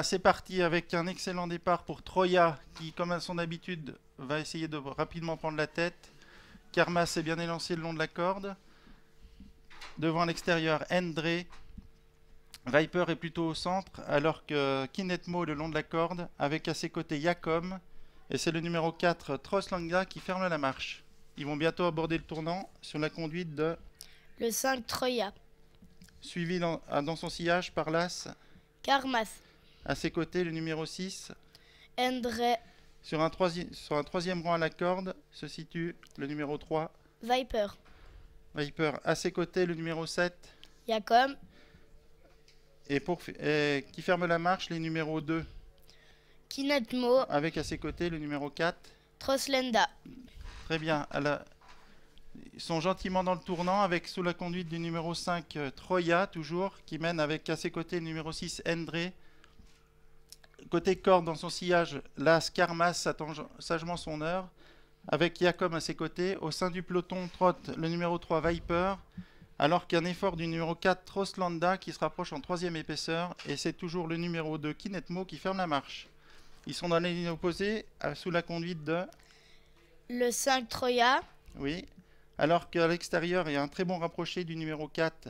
C'est parti avec un excellent départ pour Troya qui, comme à son habitude, va essayer de rapidement prendre la tête. Karmas est bien élancé le long de la corde. Devant l'extérieur, Endre. Viper est plutôt au centre, alors que Kinetmo le long de la corde, avec à ses côtés Yakom. Et c'est le numéro 4, Troslanga, qui ferme la marche. Ils vont bientôt aborder le tournant sur la conduite de... Le 5 Troya. Suivi dans son sillage par l'As. Karmas. À ses côtés, le numéro 6. Endre. Sur un troisième rang à la corde se situe le numéro 3. Viper. Viper. À ses côtés, le numéro 7. Yakom. Et qui ferme la marche, les numéros 2. Kinetmo. Avec à ses côtés le numéro 4. Troslenda. Très bien. Ils sont gentiment dans le tournant avec sous la conduite du numéro 5 Troya toujours qui mène avec à ses côtés le numéro 6 Endre. Côté corde dans son sillage, l'As Karmas attend sagement son heure avec Yakom à ses côtés. Au sein du peloton trotte le numéro 3 Viper alors qu'un effort du numéro 4 Troslanda qui se rapproche en troisième épaisseur et c'est toujours le numéro 2 Kinetmo qui ferme la marche. Ils sont dans la ligne opposée sous la conduite de... Le 5 Troya. Oui. Alors qu'à l'extérieur, il y a un très bon rapproché du numéro 4.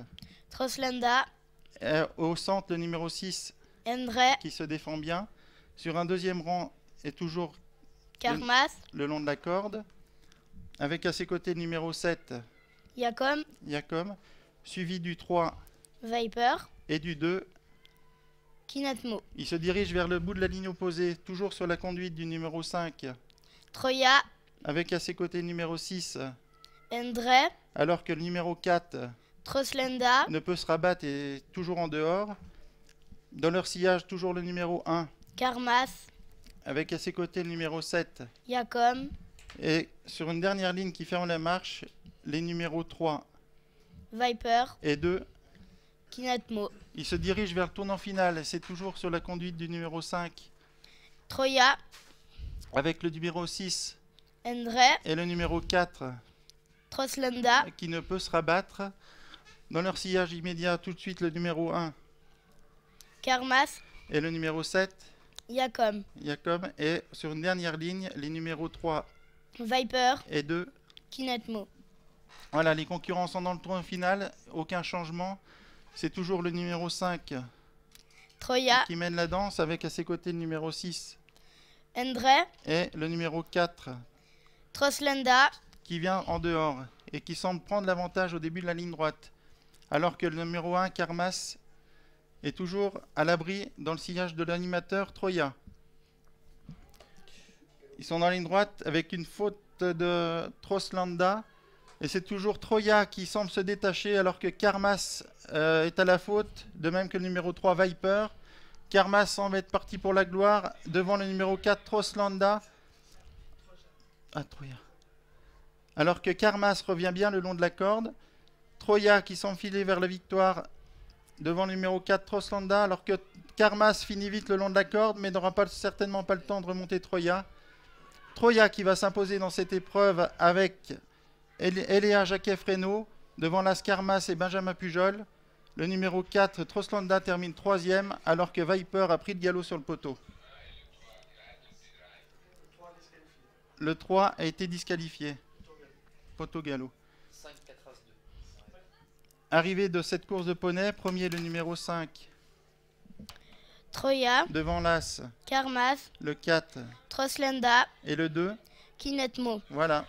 Troslenda. Au centre, le numéro 6. Endre. Qui se défend bien. Sur un deuxième rang est toujours Karmas. le long de la corde. Avec à ses côtés le numéro 7. Yakom. Yakom. Suivi du 3. Viper. Et du 2. Kinetmo. Il se dirige vers le bout de la ligne opposée, toujours sur la conduite du numéro 5. Troya. Avec à ses côtés le numéro 6. Endre. Alors que le numéro 4 Troslenda. ne peut se rabattre et est toujours en dehors. Dans leur sillage, toujours le numéro 1. Karmas. Avec à ses côtés le numéro 7. Yakom. Et sur une dernière ligne qui ferme la marche, les numéros 3 Viper. et 2. Kinetmo. Ils se dirigent vers le tournant final. C'est toujours sur la conduite du numéro 5. Troya. Avec le numéro 6 Endre. et le numéro 4 Troslenda. qui ne peut se rabattre. Dans leur sillage immédiat, tout de suite le numéro 1 Karmas. et le numéro 7. Yakom. Yakom. Et sur une dernière ligne, les numéros 3 Viper. et 2. Kinetmo. Voilà, les concurrents sont dans le tournant final. Aucun changement. C'est toujours le numéro 5 Troya. qui mène la danse avec à ses côtés le numéro 6 Endre. et le numéro 4 Troslenda. qui vient en dehors et qui semble prendre l'avantage au début de la ligne droite. Alors que le numéro 1, Karmas, est toujours à l'abri dans le sillage de l'animateur Troya. Ils sont dans la ligne droite avec une faute de Troslanda. Et c'est toujours Troya qui semble se détacher alors que Karmas est à la faute, de même que le numéro 3 Viper. Karmas semble être parti pour la gloire devant le numéro 4 Troslanda. Ah, Troya. Alors que Karmas revient bien le long de la corde. Troya qui semble filer vers la victoire devant le numéro 4 Troslanda, alors que Karmas finit vite le long de la corde mais n'aura certainement pas le temps de remonter Troya. Troya qui va s'imposer dans cette épreuve avec Eléa Jacquet-Fresneau devant Las Karmas et Benjamin Pujol. Le numéro 4 Troslanda termine 3e alors que Viper a pris le galop sur le poteau. Le 3 a été disqualifié. Poteau galop. Arrivée de cette course de poney, premier le numéro 5. Troya. Devant l'As. Karmas. Le 4. Troslenda. Et le 2. Kinetmo. Voilà.